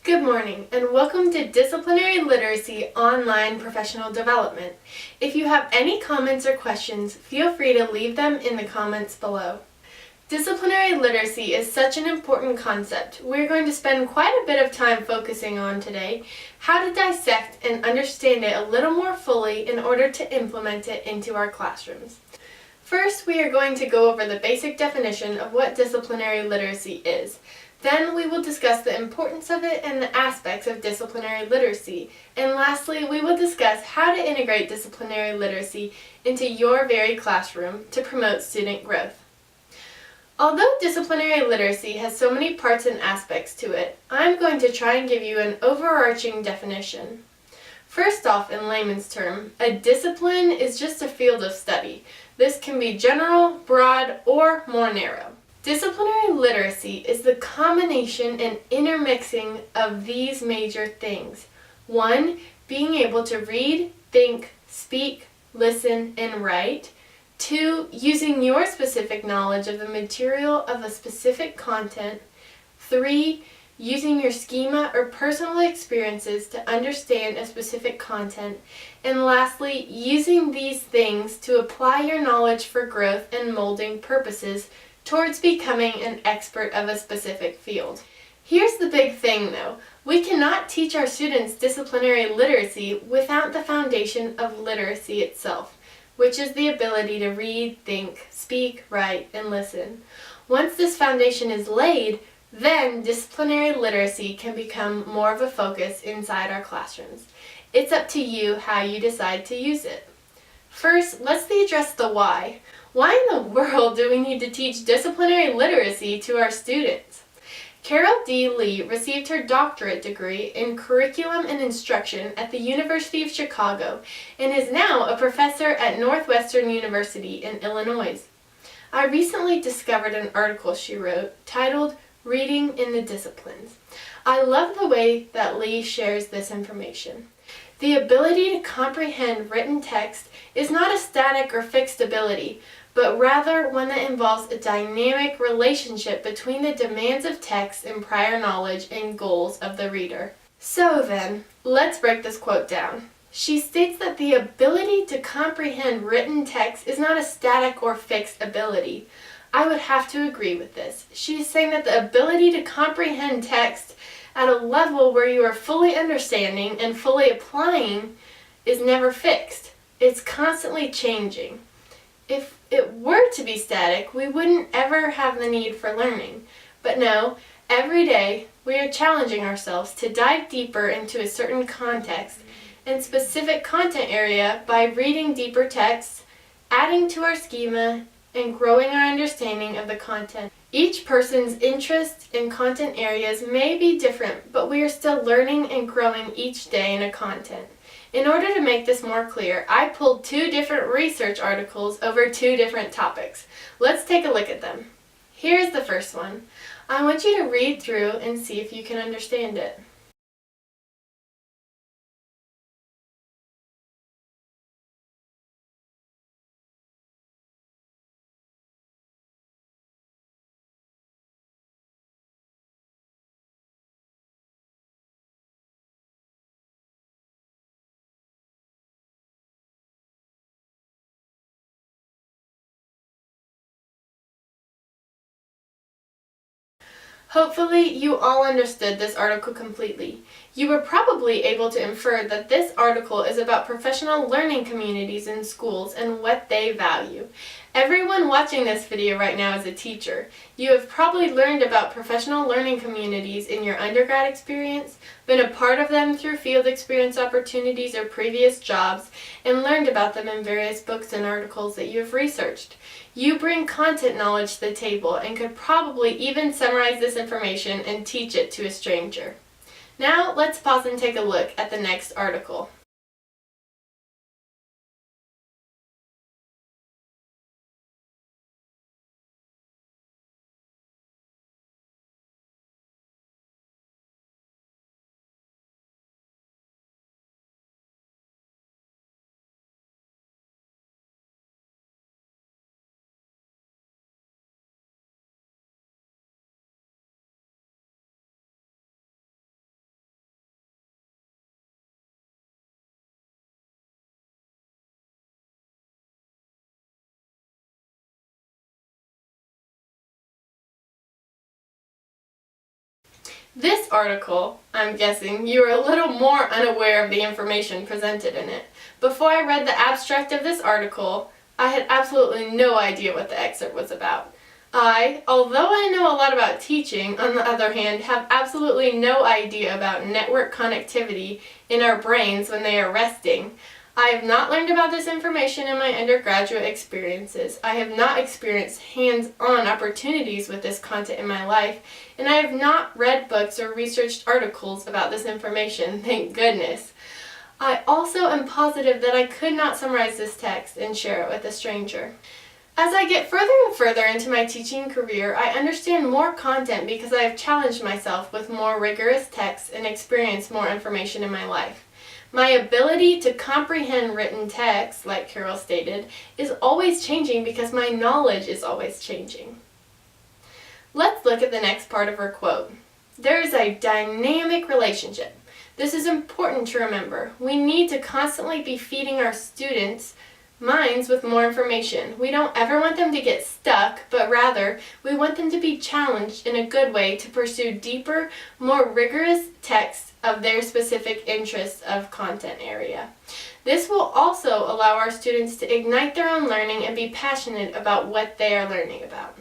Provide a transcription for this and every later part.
Good morning and welcome to Disciplinary Literacy Online Professional Development. If you have any comments or questions, feel free to leave them in the comments below. Disciplinary literacy is such an important concept. We're going to spend quite a bit of time focusing on today how to dissect and understand it a little more fully in order to implement it into our classrooms. First, we are going to go over the basic definition of what disciplinary literacy is. Then we will discuss the importance of it and the aspects of disciplinary literacy. And lastly, we will discuss how to integrate disciplinary literacy into your very classroom to promote student growth. Although disciplinary literacy has so many parts and aspects to it, I'm going to try and give you an overarching definition. First off, in layman's term, a discipline is just a field of study. This can be general, broad, or more narrow. Disciplinary literacy is the combination and intermixing of these major things. 1. Being able to read, think, speak, listen, and write. 2. Using your specific knowledge of the material of a specific content. 3. Using your schema or personal experiences to understand a specific content. And lastly, using these things to apply your knowledge for growth and molding purposes towards becoming an expert of a specific field. Here's the big thing though. We cannot teach our students disciplinary literacy without the foundation of literacy itself, which is the ability to read, think, speak, write, and listen. Once this foundation is laid, then disciplinary literacy can become more of a focus inside our classrooms. It's up to you how you decide to use it. First, let's address the why. Why in the world do we need to teach disciplinary literacy to our students? Carol D. Lee received her doctorate degree in curriculum and instruction at the University of Chicago and is now a professor at Northwestern University in Illinois. I recently discovered an article she wrote titled Reading in the Disciplines. I love the way that Lee shares this information. The ability to comprehend written text is not a static or fixed ability, but rather one that involves a dynamic relationship between the demands of text and prior knowledge and goals of the reader. So then, let's break this quote down. She states that the ability to comprehend written text is not a static or fixed ability. I would have to agree with this. She is saying that the ability to comprehend text at a level where you are fully understanding and fully applying is never fixed. It's constantly changing. If it were to be static, we wouldn't ever have the need for learning. But no, every day we are challenging ourselves to dive deeper into a certain context and specific content area by reading deeper texts, adding to our schema, and growing our understanding of the content. Each person's interests and content areas may be different, but we are still learning and growing each day in a content. In order to make this more clear, I pulled 2 different research articles over 2 different topics. Let's take a look at them. Here's the first one. I want you to read through and see if you can understand it. Hopefully, you all understood this article completely. You were probably able to infer that this article is about professional learning communities in schools and what they value. Everyone watching this video right now is a teacher. You have probably learned about professional learning communities in your undergrad experience, been a part of them through field experience opportunities or previous jobs, and learned about them in various books and articles that you have researched. You bring content knowledge to the table and could probably even summarize this information and teach it to a stranger. Now let's pause and take a look at the next article. This article, I'm guessing, you are a little more unaware of the information presented in it. Before I read the abstract of this article, I had absolutely no idea what the excerpt was about. Although I know a lot about teaching, on the other hand, have absolutely no idea about network connectivity in our brains when they are resting. I have not learned about this information in my undergraduate experiences. I have not experienced hands-on opportunities with this content in my life, and I have not read books or researched articles about this information, thank goodness. I also am positive that I could not summarize this text and share it with a stranger. As I get further and further into my teaching career, I understand more content because I have challenged myself with more rigorous texts and experienced more information in my life. My ability to comprehend written text, like Carol stated, is always changing because my knowledge is always changing. Let's look at the next part of her quote. There is a dynamic relationship. This is important to remember. We need to constantly be feeding our students' minds with more information. We don't ever want them to get stuck, but rather we want them to be challenged in a good way to pursue deeper, more rigorous texts of their specific interests of content area. This will also allow our students to ignite their own learning and be passionate about what they are learning about.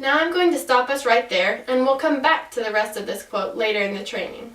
Now I'm going to stop us right there, and we'll come back to the rest of this quote later in the training.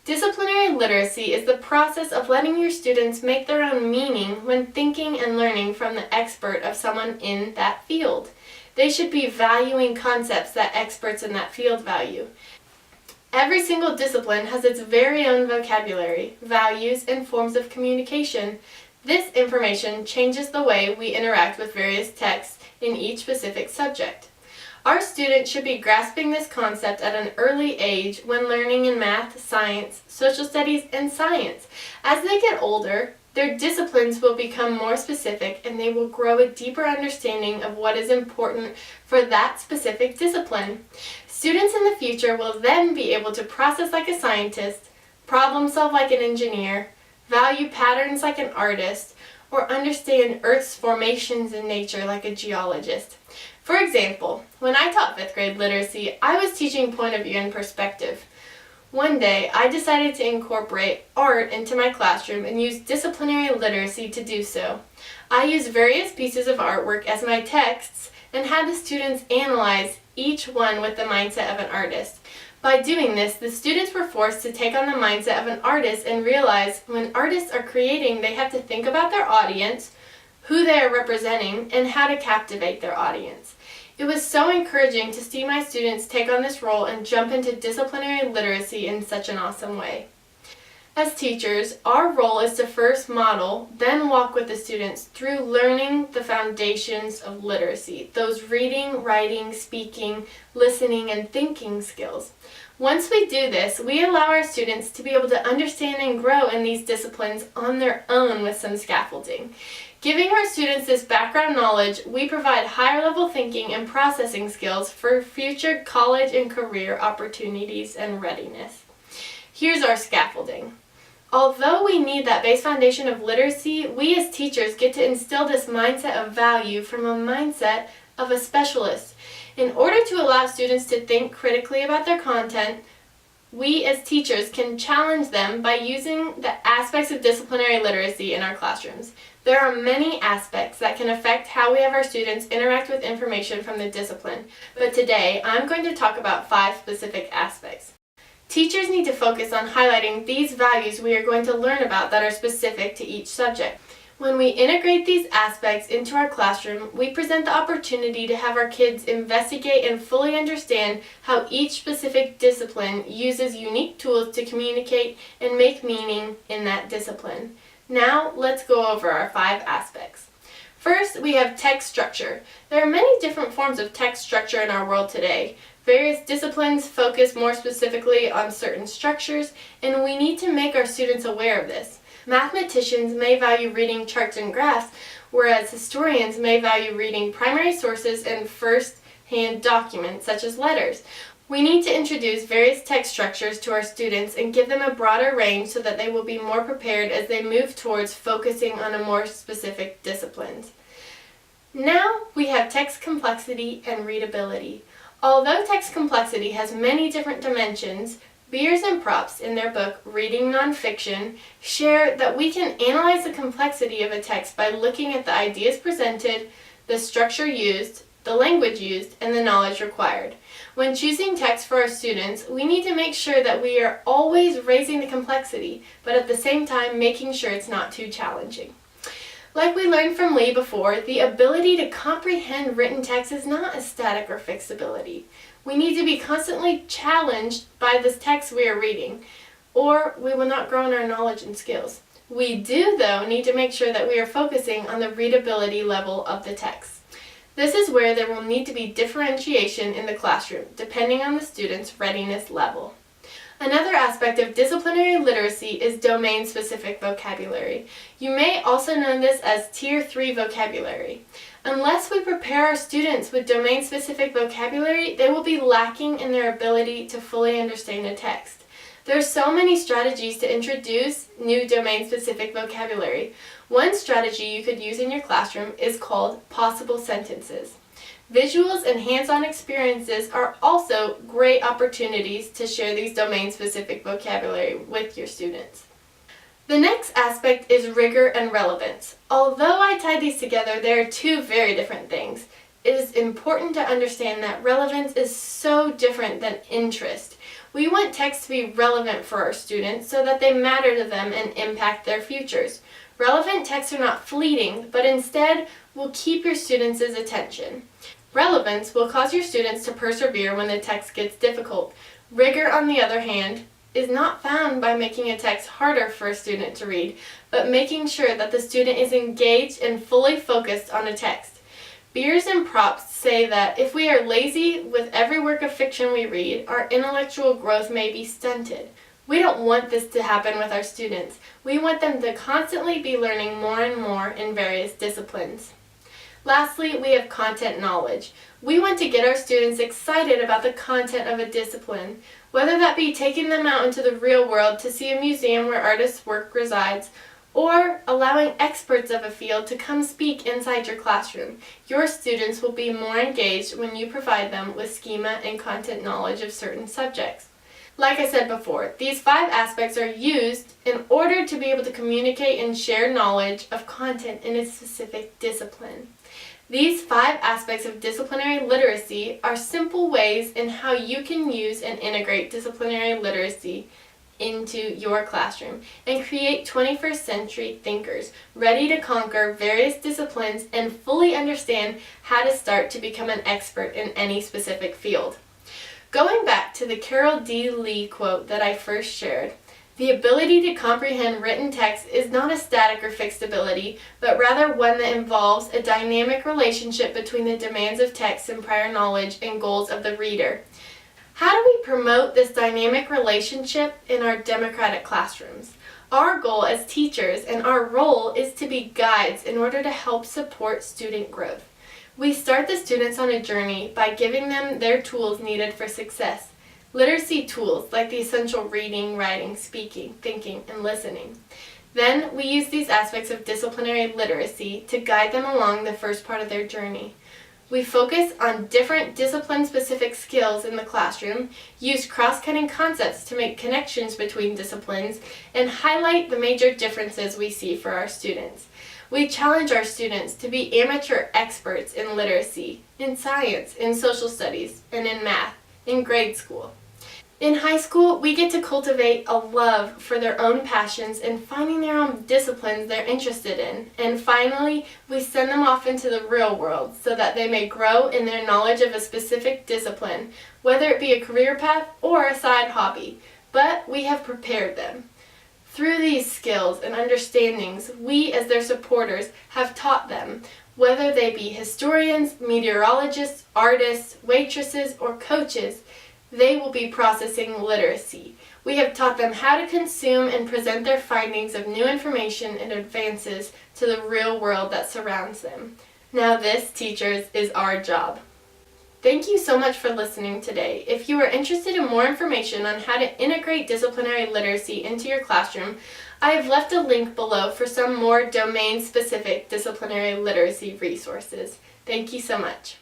Disciplinary literacy is the process of letting your students make their own meaning when thinking and learning from the expert of someone in that field. They should be valuing concepts that experts in that field value. Every single discipline has its very own vocabulary, values, and forms of communication. This information changes the way we interact with various texts in each specific subject. Our students should be grasping this concept at an early age when learning in math, science, social studies, and science. As they get older, their disciplines will become more specific and they will grow a deeper understanding of what is important for that specific discipline. Students in the future will then be able to process like a scientist, problem solve like an engineer, value patterns like an artist, or understand Earth's formations in nature like a geologist. For example, when I taught 5th grade literacy, I was teaching point of view and perspective. One day, I decided to incorporate art into my classroom and use disciplinary literacy to do so. I used various pieces of artwork as my texts and had the students analyze each one with the mindset of an artist. By doing this, the students were forced to take on the mindset of an artist and realize when artists are creating, they have to think about their audience, who they are representing, and how to captivate their audience. It was so encouraging to see my students take on this role and jump into disciplinary literacy in such an awesome way. As teachers, our role is to first model, then walk with the students through learning the foundations of literacy, those reading, writing, speaking, listening, and thinking skills. Once we do this, we allow our students to be able to understand and grow in these disciplines on their own with some scaffolding. Giving our students this background knowledge, we provide higher level thinking and processing skills for future college and career opportunities and readiness. Here's our scaffolding. Although we need that base foundation of literacy, we as teachers get to instill this mindset of value from a mindset of a specialist. In order to allow students to think critically about their content, we as teachers can challenge them by using the aspects of disciplinary literacy in our classrooms. There are many aspects that can affect how we have our students interact with information from the discipline, but today I'm going to talk about 5 specific aspects. Teachers need to focus on highlighting these values we are going to learn about that are specific to each subject. When we integrate these aspects into our classroom, we present the opportunity to have our kids investigate and fully understand how each specific discipline uses unique tools to communicate and make meaning in that discipline. Now, let's go over our 5 aspects. First, we have text structure. There are many different forms of text structure in our world today. Various disciplines focus more specifically on certain structures, and we need to make our students aware of this. Mathematicians may value reading charts and graphs, whereas historians may value reading primary sources and first-hand documents, such as letters. We need to introduce various text structures to our students and give them a broader range so that they will be more prepared as they move towards focusing on a more specific disciplines. Now we have text complexity and readability. Although text complexity has many different dimensions, Beers and Props, in their book Reading Nonfiction, share that we can analyze the complexity of a text by looking at the ideas presented, the structure used, the language used, and the knowledge required. When choosing text for our students, we need to make sure that we are always raising the complexity, but at the same time making sure it's not too challenging. Like we learned from Lee before, the ability to comprehend written text is not a static or fixed ability. We need to be constantly challenged by this text we are reading, or we will not grow in our knowledge and skills. We do, though, need to make sure that we are focusing on the readability level of the text. This is where there will need to be differentiation in the classroom, depending on the student's readiness level. Another aspect of disciplinary literacy is domain-specific vocabulary. You may also know this as Tier 3 vocabulary. Unless we prepare our students with domain-specific vocabulary, they will be lacking in their ability to fully understand a text. There are so many strategies to introduce new domain-specific vocabulary. One strategy you could use in your classroom is called possible sentences. Visuals and hands-on experiences are also great opportunities to share these domain-specific vocabulary with your students. The next aspect is rigor and relevance. Although I tied these together, they are two very different things. It is important to understand that relevance is so different than interest. We want text to be relevant for our students so that they matter to them and impact their futures. Relevant texts are not fleeting, but instead will keep your students' attention. Relevance will cause your students to persevere when the text gets difficult. Rigor, on the other hand, is not found by making a text harder for a student to read, but making sure that the student is engaged and fully focused on a text. Beers and Props say that if we are lazy with every work of fiction we read, our intellectual growth may be stunted. We don't want this to happen with our students. We want them to constantly be learning more and more in various disciplines. Lastly, we have content knowledge. We want to get our students excited about the content of a discipline, whether that be taking them out into the real world to see a museum where artists' work resides, or allowing experts of a field to come speak inside your classroom. Your students will be more engaged when you provide them with schema and content knowledge of certain subjects. Like I said before, these 5 aspects are used in order to be able to communicate and share knowledge of content in a specific discipline. These 5 aspects of disciplinary literacy are simple ways in how you can use and integrate disciplinary literacy into your classroom and create 21st century thinkers ready to conquer various disciplines and fully understand how to start to become an expert in any specific field. Going back to the Carol D. Lee quote that I first shared, the ability to comprehend written text is not a static or fixed ability, but rather one that involves a dynamic relationship between the demands of text and prior knowledge and goals of the reader. How do we promote this dynamic relationship in our democratic classrooms? Our goal as teachers and our role is to be guides in order to help support student growth. We start the students on a journey by giving them their tools needed for success. Literacy tools like the essential reading, writing, speaking, thinking, and listening. Then we use these aspects of disciplinary literacy to guide them along the first part of their journey. We focus on different discipline-specific skills in the classroom, use cross-cutting concepts to make connections between disciplines, and highlight the major differences we see for our students. We challenge our students to be amateur experts in literacy, in science, in social studies, and in math, in grade school. In high school, we get to cultivate a love for their own passions and finding their own disciplines they're interested in. And finally, we send them off into the real world so that they may grow in their knowledge of a specific discipline, whether it be a career path or a side hobby. But we have prepared them. Through these skills and understandings, we as their supporters have taught them, whether they be historians, meteorologists, artists, waitresses, or coaches, they will be processing literacy. We have taught them how to consume and present their findings of new information and advances to the real world that surrounds them. Now this, teachers, is our job. Thank you so much for listening today. If you are interested in more information on how to integrate disciplinary literacy into your classroom, I have left a link below for some more domain-specific disciplinary literacy resources. Thank you so much.